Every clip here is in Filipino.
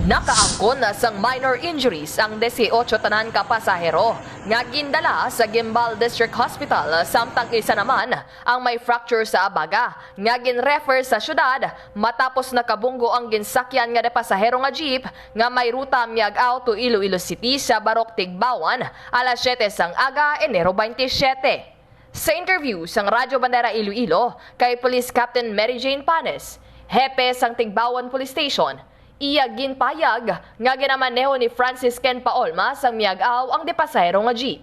Nakaangkon na sang minor injuries ang 18 tanan ka pasahero nga gindala sa Guimbal District Hospital samtang isa naman ang may fracture sa abaga nga ginrefer sa syudad matapos nakabunggo ang ginsakyan nga de pasahero nga jeep nga may ruta miag-aw to Iloilo City sa Barok Tigbawan alas 7 sang aga Enero 27. Sa interview sang Radyo Bandera Iloilo kay Police Captain Mary Jane Panes, hepe sang Tigbawan Police Station, iya ginpayag nga ginamaneho ni Francis Ken Paolma sang miag-aw ang depasahero nga jeep.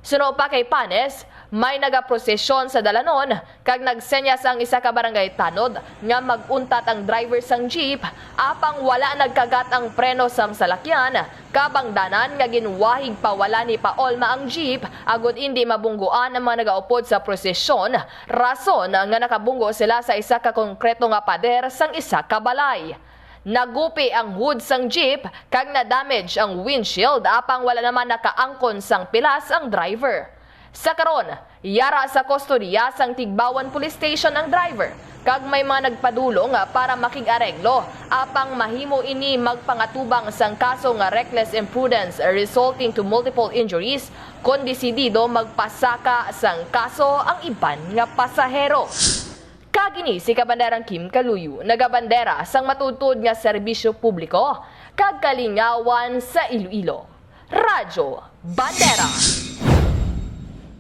Suno pa kay Panes, may nagaprosesyon sa dalanon kag nagsenyas ang isa ka barangay tanod nga maguntat ang driver sang jeep apang wala nagkagat ang preno sang salakyan kabangdanan nga ginwahig pawala ni Paolma ang jeep agud hindi mabungguan ang mga nagaupod sa prosesyon rason nga nakabunggo sila sa isa ka konkreto nga pader sang isa ka balay. Nagupi ang hood sang jeep kag na-damage ang windshield apang wala naman nakaangkon sang pilas ang driver. Sa karon, yara sa kustodiya sang Tigbawan Police Station ang driver kag may mga nagpadulong para makig-areglo apang mahimo ini magpangatubang sang kaso nga reckless imprudence resulting to multiple injuries kon desidido magpasaka sang kaso ang iban nga pasahero. Kagini si Kabanderang Kim Kaluyu, nagabandera sang matutod nga serbisyo publiko, kag kalingawan sa Iloilo. Radyo Bandera.